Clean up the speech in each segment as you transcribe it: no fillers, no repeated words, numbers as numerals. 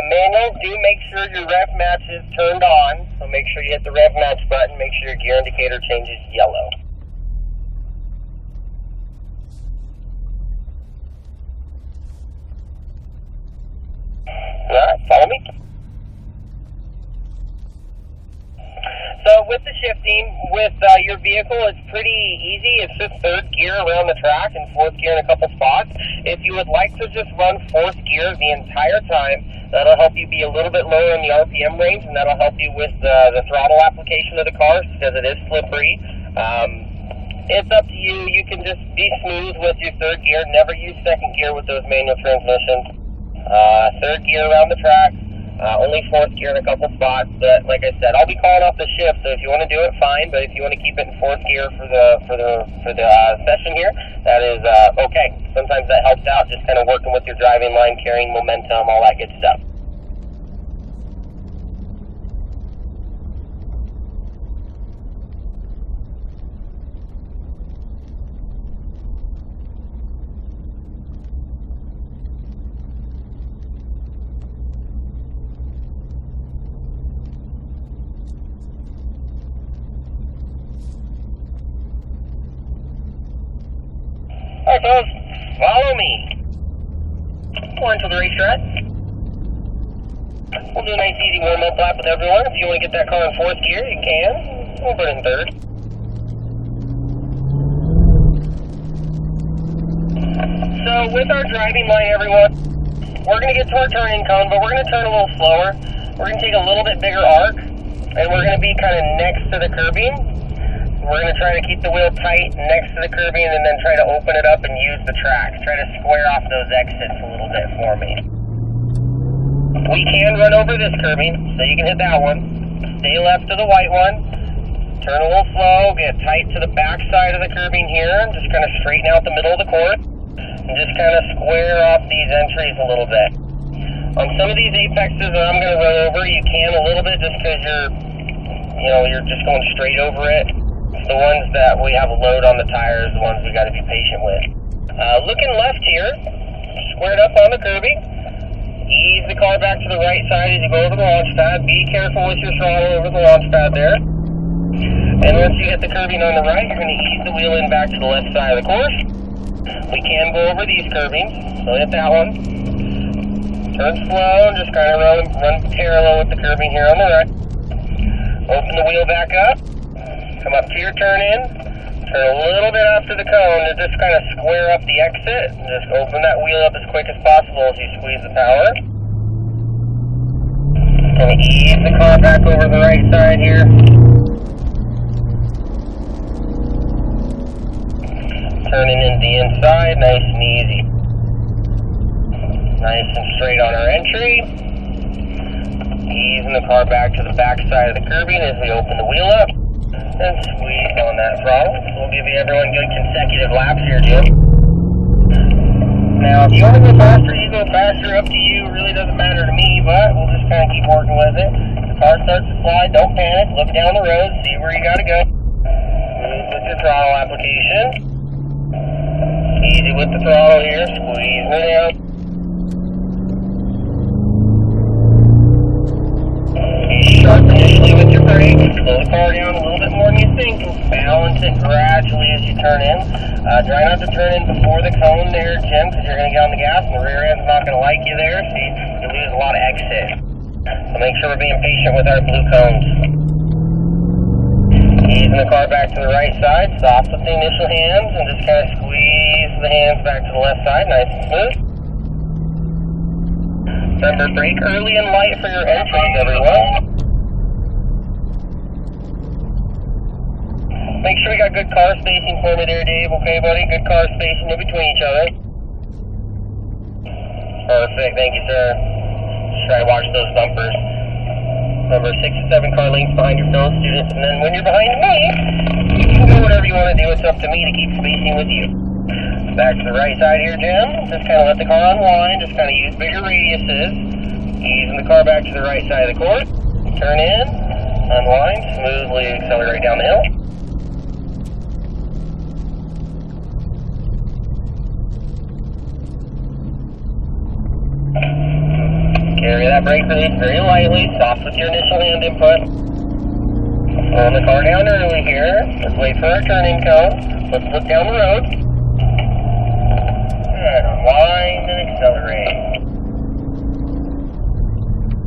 Manuals, do make sure your rev match is turned on. So make sure you hit the rev match button. Make sure your gear indicator changes yellow. Alright, follow me. So with the shifting, with your vehicle, it's pretty easy. It's just third gear around the track and fourth gear in a couple spots. If you would like to just run fourth gear the entire time, that'll help you be a little bit lower in the RPM range, and that'll help you with the throttle application of the car because it is slippery. It's up to you. You can just be smooth with your third gear. Never use second gear with those manual transmissions. Third gear around the track. Only fourth gear in a couple spots, but like I said, I'll be calling off the shift. So if you want to do it, fine. But if you want to keep it in fourth gear for the session here, that is okay. Sometimes that helps out, just kind of working with your driving line, carrying momentum, all that good stuff. Alright folks, follow me. Going to the racetrack. We'll do a nice easy warm-up lap with everyone. If you want to get that car in fourth gear, you can. We'll put it in third. So with our driving line, everyone, we're going to get to our turning cone, but we're going to turn a little slower. We're going to take a little bit bigger arc, and we're going to be kind of next to the curbing. We're going to try to keep the wheel tight next to the curbing and then try to open it up and use the track. Try to square off those exits a little bit for me. We can run over this curbing, so you can hit that one. Stay left to the white one. Turn a little slow, get tight to the back side of the curbing here, and just kind of straighten out the middle of the course. And just kind of square off these entries a little bit. On some of these apexes that I'm going to run over, you can a little bit just because you're just going straight over it. The ones that we have a load on the tires, the ones we got to be patient with. Looking left here, squared up on the curbing. Ease the car back to the right side as you go over the launch pad. Be careful with your throttle over the launch pad there. And once you hit the curbing on the right, you're going to ease the wheel in back to the left side of the course. We can go over these curbings, so hit that one. Turn slow and just kind of run parallel with the curbing here on the right. Open the wheel back up. Come up to your turn in, turn a little bit after the cone to just kind of square up the exit, and just open that wheel up as quick as possible as you squeeze the power. Kind of ease the car back over the right side here. Turning into the inside, nice and easy. Nice and straight on our entry. Easing the car back to the back side of the curbing as we open the wheel up. And squeeze on that throttle. We'll give everyone good consecutive laps here, Jim. Now, if you want to go faster, you go faster. Up to you. It really doesn't matter to me, but we'll just kind of keep working with it. If the car starts to slide, don't panic. Look down the road, see where you got to go. Smooth with your throttle application. Easy with the throttle here. Squeezing it out. Sharp initially with your brake. Slow the car down a little bit more than you think. Balance it gradually as you turn in. Try not to turn in before the cone there, Jim, because you're going to get on the gas and the rear end's not going to like you there, so you lose a lot of exit. So make sure we're being patient with our blue cones. Easing the car back to the right side. Soft with the initial hands and just kind of squeeze the hands back to the left side. Nice and smooth. Remember, brake early and light for your entries, everyone. Make sure we got good car spacing for me there, Dave. Okay, buddy? Good car spacing in between each other. Perfect. Thank you, sir. Just try to watch those bumpers. Remember, 6 to 7 car lengths behind your fellow students, and then when you're behind me, you can do whatever you want to do. It's up to me to keep spacing with you. Back to the right side here, Jim. Just kind of let the car unwind. Just kind of use bigger radiuses. Easing the car back to the right side of the course. Turn in, unwind, smoothly accelerate down the hill. Carry that brake release very lightly, soft with your initial hand input. Slowing the car down early here. Let's wait for our turning cone. Let's look down the road. And unwind and accelerate.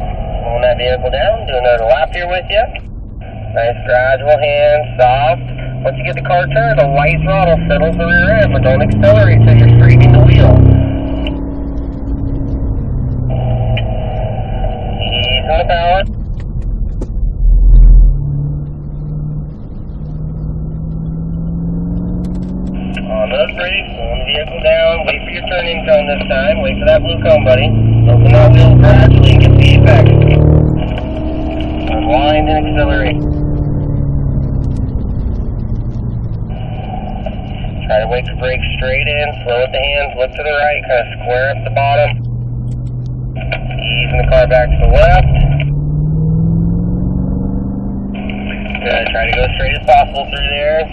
Slowing that vehicle down, do another lap here with you. Nice gradual hand, soft. Once you get the car turned, a light throttle settles the rear end, but don't accelerate till you're straightening the wheel. Ease on the power. On those brakes, slowing the vehicle down, wait for your turning cone this time, wait for that blue cone, buddy. Open that wheel gradually and get the effect. Unwind and accelerate. Try to wake the brakes straight in, slow with the hands, look to the right, kind of square up the bottom. Easing the car back to the left. Good, try to go straight as possible through there.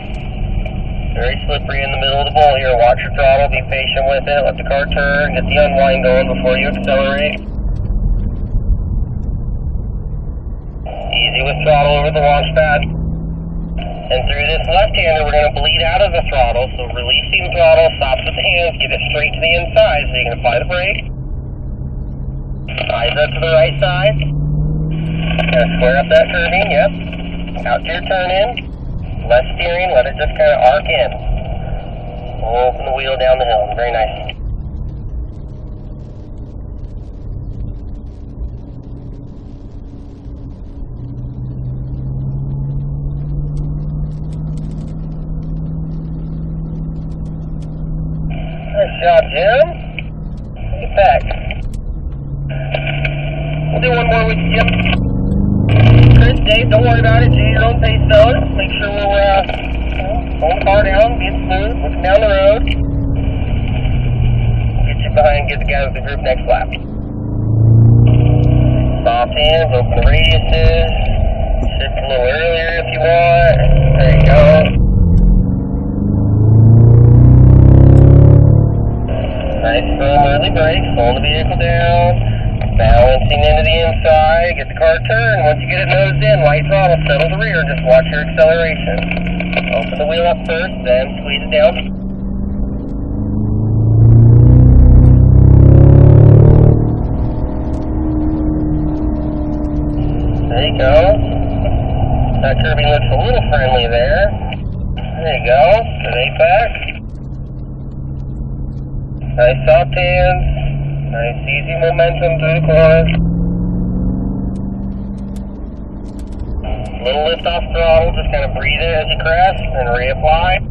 Very slippery in the middle of the bowl here. Watch your throttle, be patient with it, let the car turn, get the unwind going before you accelerate. Easy with throttle over the launch pad. And through this left-hander, we're going to bleed out of the throttle, so releasing throttle, stops with the hands, get it straight to the inside, so you can apply the brake. Eyes up to the right side. Kind of square up that curving, yep. Out to your turn in. Less steering, let it just kind of arc in. Open the wheel down the hill, very nice. Nice job, Jim. Get back. We'll do one more with you, Jim. Chris, Dave, don't worry about it. Do your own pace, fellas. Make sure we're pulling the car down, being smooth, looking down the road. Get you behind, get the guy with the group next lap. Soft hands, open the radiuses. Shift a little earlier if you want. There you go. Nice firm early brakes, slowing the vehicle down. Balancing into the inside, get the car turned. Once you get it nosed in, light throttle, settle the rear, just watch your acceleration. Open the wheel up first, then squeeze it down. There you go. That curbing looks a little friendly there. There you go, good apex. Nice soft hands. Nice easy momentum through the corners. Little lift off throttle, just kind of breathe it as you crest and reapply.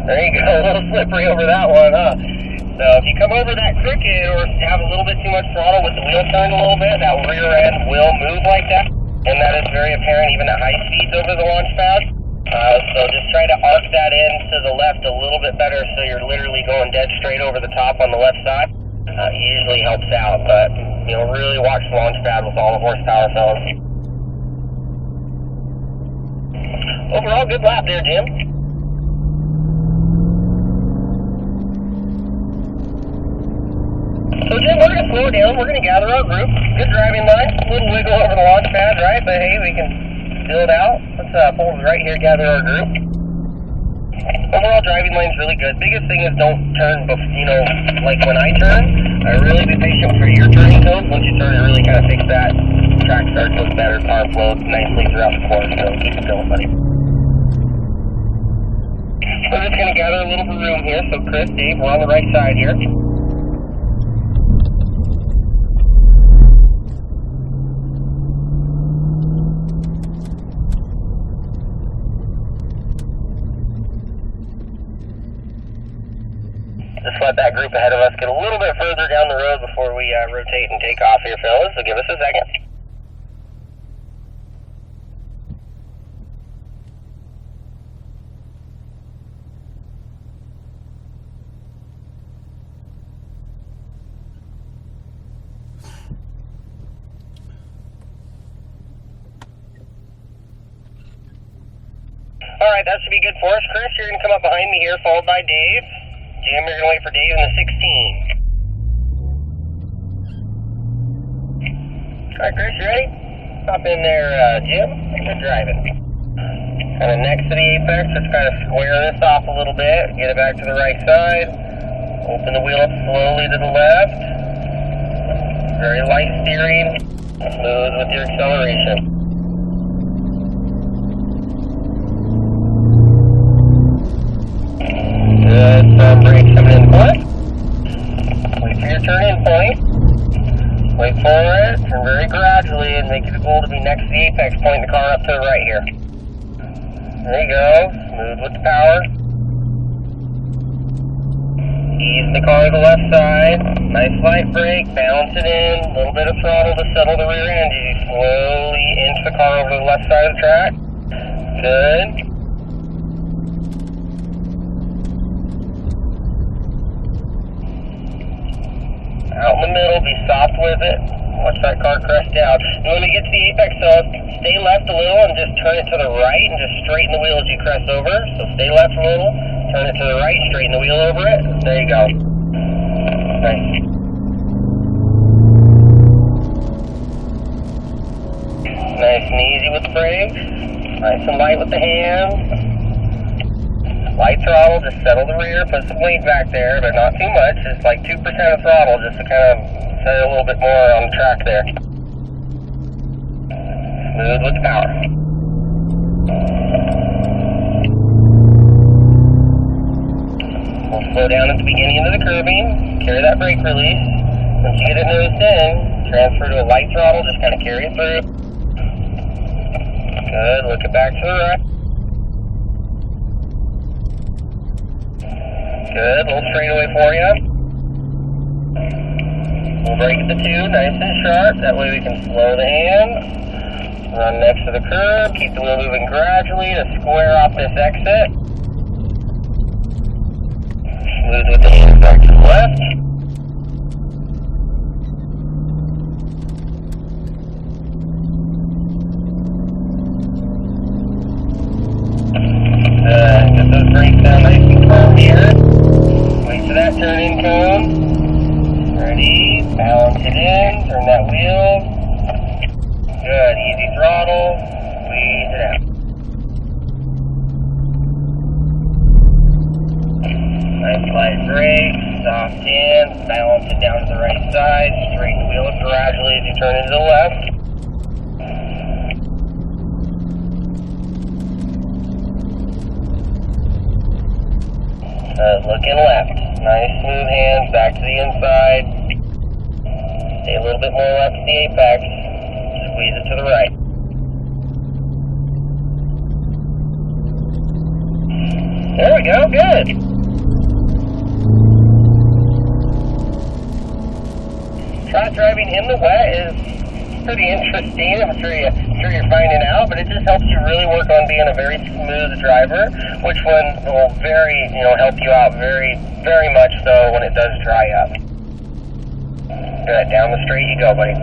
There you go, a little slippery over that one, huh? So if you come over that crooked or have a little bit too much throttle with the wheel turned a little bit, that rear end will move like that. And that is very apparent even at high speeds over the launch pad. So just try to arc that in to the left a little bit better so you're literally going dead straight over the top on the left side. Usually helps out, but really watch the launch pad with all the horsepower, fellas. Overall, good lap there, Jim. So, Jim, we're going to slow down. We're going to gather our group. Good driving line. A little wiggle over the launch pad, right? But hey, we can fill it out. Let's pull right here, gather our group. Overall, driving line's really good. Biggest thing is don't turn, like when I turn, I really be patient for your turning cones. Once you turn, it really kind of fix that. Track starts to look better, car flows nicely throughout the course, so keep it going, buddy. We're just going to gather a little bit of room here. So Chris, Dave, we're on the right side here. Just let that group ahead of us get a little bit further down the road before we rotate and take off here, fellas. So give us a second. All right, that should be good for us. Chris, you're going to come up behind me here, followed by Dave. Jim, you're going to wait for Dave in the 16. Alright, Chris, you ready? Hop in there, Jim. We're driving. Kind of next to the apex, just kind of square this off a little bit. Get it back to the right side. Open the wheel up slowly to the left. Very light steering. Smooth with your acceleration. Good, firm brake coming in point. Wait for your turn-in point. Wait for it, turn very gradually, and make it a goal to be next to the apex, point the car up to the right here. There you go, smooth with the power. Ease the car to the left side, nice light brake, balance it in, a little bit of throttle to settle the rear end as you slowly inch the car over to the left side of the track. Good. Out in the middle, be soft with it. Watch that car crest down. And when we get to the apex, so stay left a little and just turn it to the right and just straighten the wheel as you crest over. So stay left a little, turn it to the right, straighten the wheel over it. There you go. Nice. Nice and easy with the brakes. Nice and light with the hands. Light throttle, just settle the rear, put some weight back there, but not too much. Just like 2% of throttle, just to kind of set it a little bit more on the track there. Smooth with the power. We'll slow down at the beginning of the curbing, carry that brake release. Once you get it nosed in, transfer to a light throttle, just kind of carry it through. Good, look it back to the right. Good, a little straightaway for you. We'll brake at the 2, nice and sharp. That way we can slow the hand. Run next to the curb. Keep the wheel moving gradually to square off this exit. Smooth with the hand back to the left. Get those brakes down nice and firm here. Wait for that turn-in cone. Ready, balance it in, turn that wheel. Good, easy throttle, squeeze it out. Nice light brake, soft hand, balance it down to the right side, straighten the wheel up gradually as you turn it to the left. Looking left. Nice smooth hands back to the inside. Stay a little bit more left to the apex. Squeeze it to the right. There we go, good. Trot driving in the wet is pretty interesting. I'm sure you're finding out, but it just helps you really work on being a very smooth driver, which one will help you out very, very much so when it does dry up. Good, down the straight you go, buddy.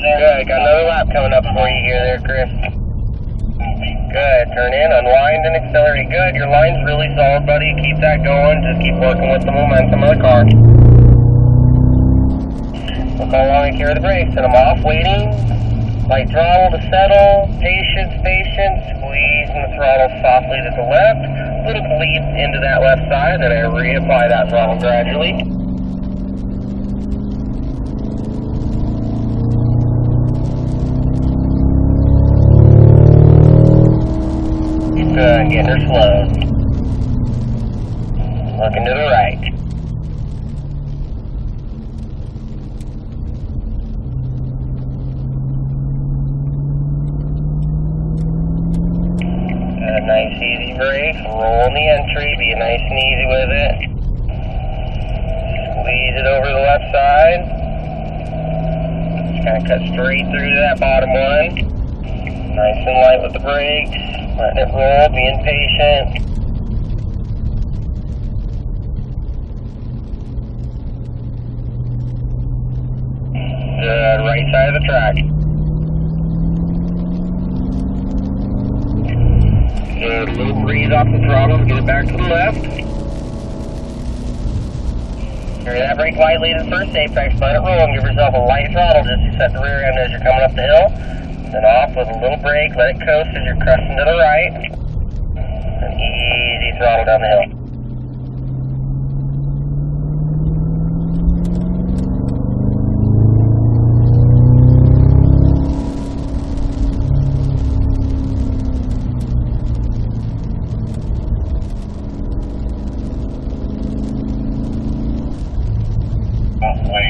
Good, got another lap coming up for you here there, Chris. Good, turn in, unwind and accelerate. Good, your line's really solid, buddy. Keep that going, just keep working with the momentum of the car. Look how long I carry the brakes, set them off, waiting. Light throttle to settle, patience, squeezing the throttle softly to the left. Little bleed into that left side, then I reapply that throttle gradually. Good, getting her slowed. Looking to the right. Good, nice easy brake. Roll in the entry, be nice and easy with it. Squeeze it over to the left side. Just kind of cut straight through to that bottom one. Nice and light with the brakes. Letting it roll, being patient. Good, right side of the track. Good, a little breeze off the throttle, get it back to the left. Carry that brake lightly to the first apex, let it roll, and give yourself a light throttle just to set the rear end as you're coming up the hill. Then off with a little brake, let it coast as you're cresting to the right. And easy throttle down the hill.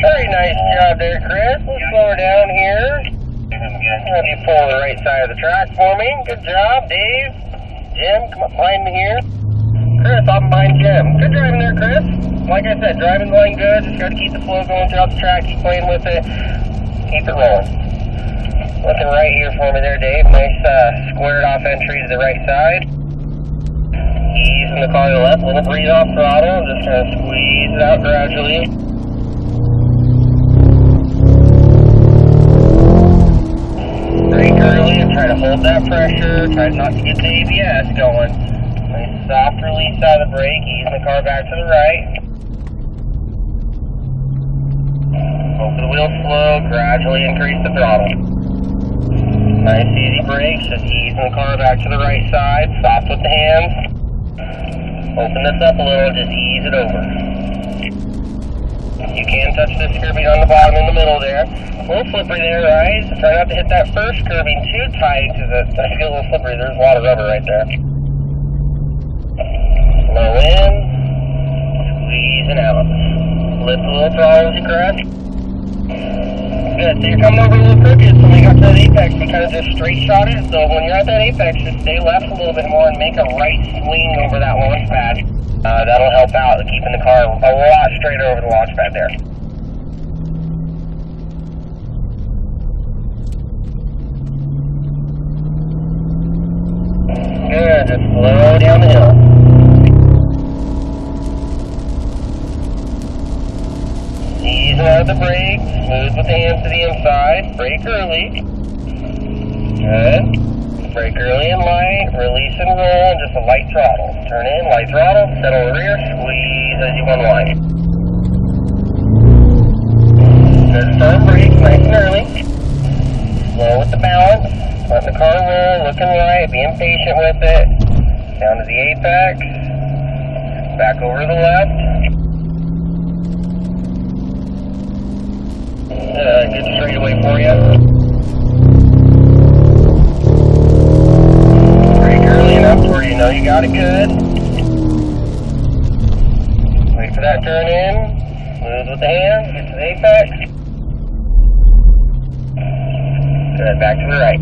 Very nice job there, Chris. Let's slow her down here. Have you pull the right side of the track for me. Good job, Dave. Jim, come up behind me here. Chris, I'm behind Jim. Good driving there, Chris. Like I said, driving the line good. Just got to keep the flow going throughout the track. Keep playing with it. Keep it rolling. Looking right here for me there, Dave. Nice squared off entry to the right side. Easing the car to the left. Little breeze off throttle. Just kind of squeeze it out gradually. Brake early and try to hold that pressure. Try not to get the ABS going. Nice soft release out of the brake. Easing the car back to the right. Open the wheel slow. Gradually increase the throttle. Nice easy brakes. Just easing the car back to the right side. Soft with the hands. Open this up a little. Just ease it over. You can touch this curbing on the bottom in the middle there. A little slippery there, right? So try not to hit that first curbing too tight because it's going to get a little slippery. There's a lot of rubber right there. Slow in. Squeezing out. Lift a little throttle as you crest. Good. So you're coming over a little crooked. So when you got to that apex, you kind of just straight shot it. So when you're at that apex, just stay left a little bit more and make a right swing over that launch pad. That'll help out keeping the car a lot straighter over the launch pad there. Good, just slow down the hill. Easing out of the brake, smooth with the hands to the inside, brake early. Good. Brake early and light, release and roll, and just a light throttle. Turn in, light throttle, settle the rear, squeeze as you unwind. Good firm brake, nice and early. Slow with the balance, letting the car roll, looking right, being patient with it. Down to the apex, back over to the left. Good straightaway for you. Where you know you got it good. Wait for that turn in. Smooth with the hands. Get to the apex. Good. Back to the right.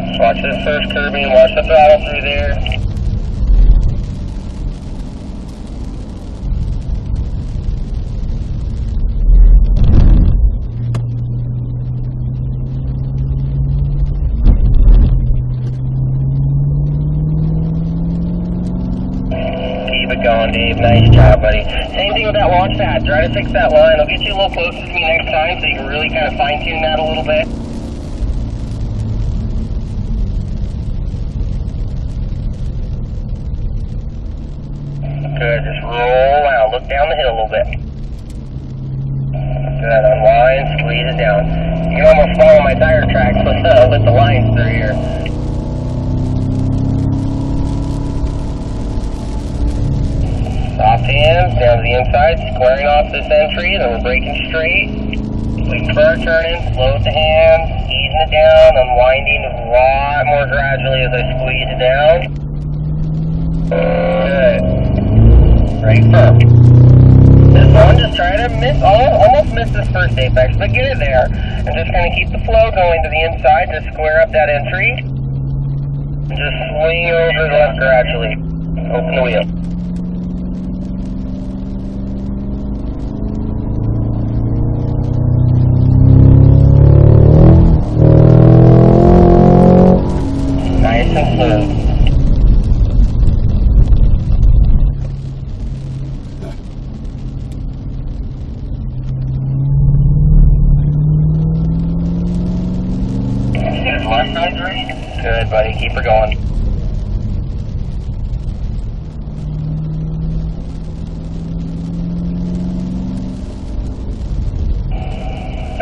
Just watch this first curbing. Watch the throttle through there. Going, Dave. Nice job, buddy. Same thing with that launch pad. Try to fix that line. I'll get you a little closer to me next time so you can really kind of fine-tune that a little bit. Good. Just roll out. Look down the hill a little bit. Good. Unwind. Squeeze it down. You can almost follow my tire tracks with the lines through here. Soft hands down to the inside, squaring off this entry, then we're braking straight. Waiting for our turn in, slow with the hands, easing it down, unwinding a lot more gradually as I squeeze it down. Good. Brake firm. This one, just try to almost miss this first apex, but get it there. And just kind of keep the flow going to the inside, just square up that entry. And just swing over the left gradually. Open the wheel.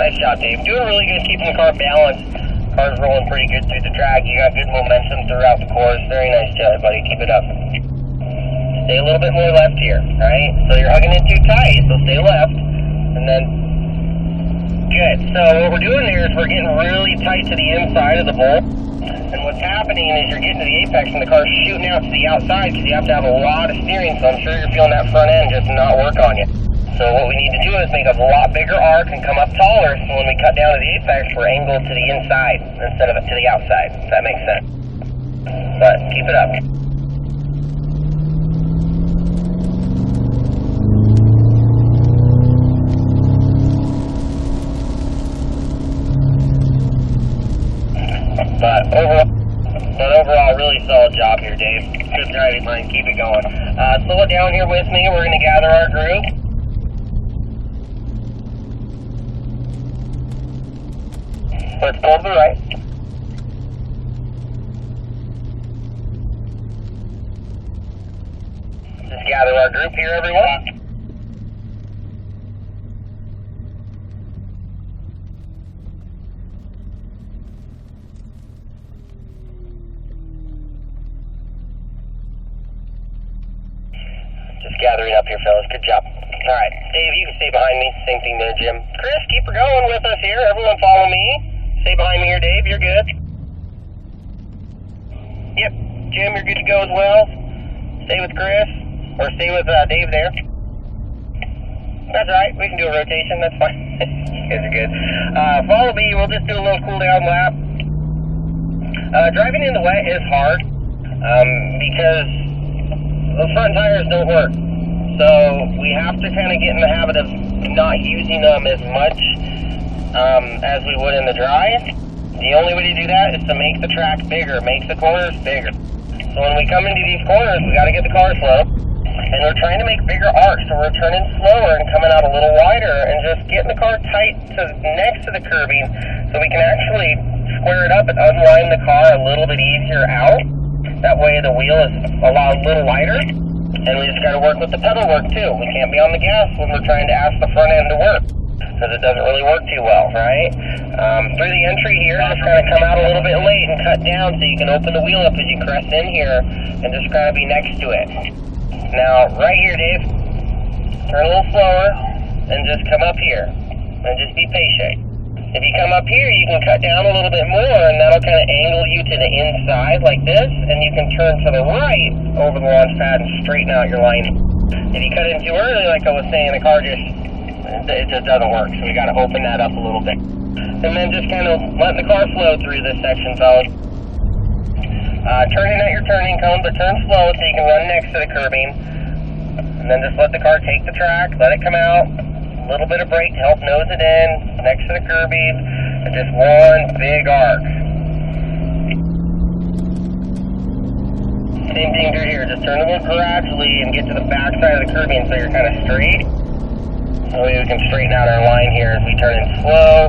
Nice job, Dave. Doing really good, keeping the car balanced. Car's rolling pretty good through the track. You got good momentum throughout the course. Very nice job, buddy. Keep it up. Stay a little bit more left here, right? So you're hugging in too tight, so stay left. And then, good. So what we're doing here is we're getting really tight to the inside of the bolt. And what's happening is you're getting to the apex and the car's shooting out to the outside because you have to have a lot of steering. So I'm sure you're feeling that front end just not work on you. So what we need to do is make a lot bigger arc and come up taller, so when we cut down to the apex, we're angled to the inside instead of to the outside, if that makes sense. But keep it up. But overall, really solid job here, Dave. Good driving line, keep it going. Slow it down here with me, we're going to gather our group. Let's pull to the right. Just gather our group here, everyone. Just gathering up here, fellas. Good job. All right, Dave, you can stay behind me. Same thing there, Jim. Chris, keep her going with us here. Everyone follow me. Stay behind me here, Dave. You're good. Yep. Jim, you're good to go as well. Stay with Chris. Or stay with Dave there. That's all right. We can do a rotation. That's fine. You guys are good. Follow me. We'll just do a little cool down lap. Driving in the wet is hard because those front tires don't work. So we have to kind of get in the habit of not using them as much as we would in the dry. The only way to do that is to make the track bigger, make the corners bigger. So when we come into these corners, we got to get the car slow. And we're trying to make bigger arcs, so we're turning slower and coming out a little wider and just getting the car tight to next to the curbing so we can actually square it up and unline the car a little bit easier out. That way the wheel is a little lighter. And we just got to work with the pedal work too. We can't be on the gas when we're trying to ask the front end to work, because it doesn't really work too well, right? Through the entry here, just kind of come out a little bit late and cut down so you can open the wheel up as you crest in here and just kind of be next to it. Now, right here, Dave, turn a little slower and just come up here and just be patient. If you come up here, you can cut down a little bit more and that'll kind of angle you to the inside like this, and you can turn to the right over the launch pad and straighten out your line. If you cut in too early, like I was saying, the car it just doesn't work, so we got to open that up a little bit. And then just kind of letting the car flow through this section, fellas. Turning at your turning cone, but turn slow so you can run next to the curbing. And then just let the car take the track, let it come out. A little bit of brake to help nose it in, next to the curbing, and just one big arc. Same thing through here, just turn the wheel gradually and get to the back side of the curbing so you're kind of straight. So we can straighten out our line here as we turn in slow,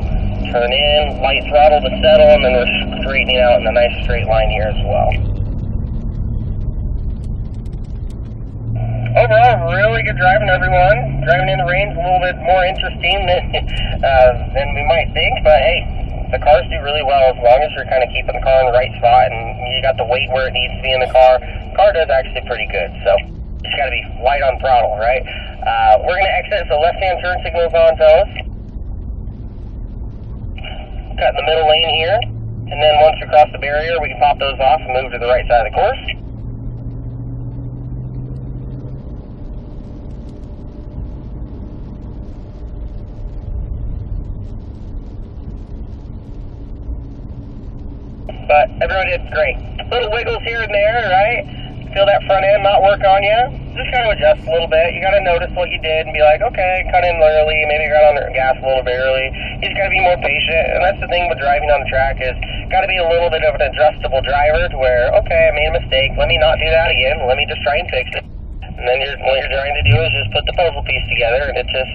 turn in, light throttle to settle, and then we're straightening out in a nice straight line here as well. Overall, really good driving, everyone. Driving in the rain's a little bit more interesting than we might think, but hey, the cars do really well as long as you're kind of keeping the car in the right spot and you got the weight where it needs to be in the car. The car does actually pretty good, so just got to be light on throttle, right? We're going to exit, so left-hand turn signal's on, fellas. Cut in the middle lane here, and then once we cross the barrier, we can pop those off and move to the right side of the course. But everyone did great. Little wiggles here and there, right? Feel that front end not work on you. Just kind of adjust a little bit. You got to notice what you did and be like, okay, cut in early, maybe got on the gas a little bit early. You just got to be more patient. And that's the thing with driving on the track is got to be a little bit of an adjustable driver to where, okay, I made a mistake. Let me not do that again. Let me just try and fix it. And then what you're trying to do is just put the puzzle piece together and it just,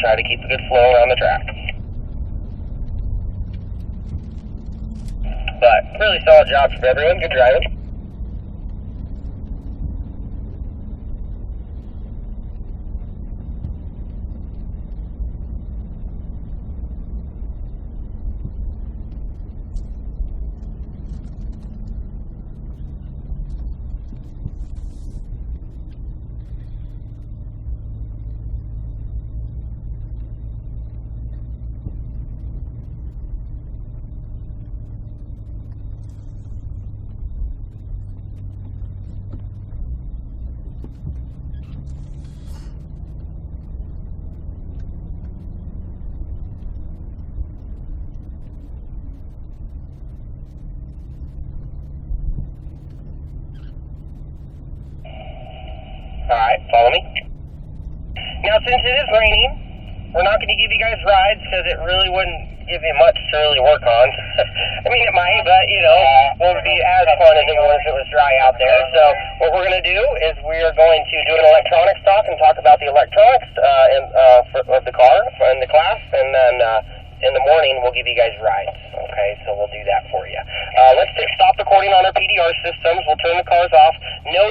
try to keep a good flow around the track. But really solid job for everyone. Good driving. Alright, follow me. Now, since it is raining, we're not going to give you guys rides because it really wouldn't give you much to really work on. I mean, it might, but, you know, won't be as fun as it would if it was dry out there. So what we're going to do is we are going to do an electronics talk and talk about the electronics of the car in the class, and then in the morning we'll give you guys rides. Okay, so we'll do that for you. Let's stop recording on our PDR systems. We'll turn the cars off. No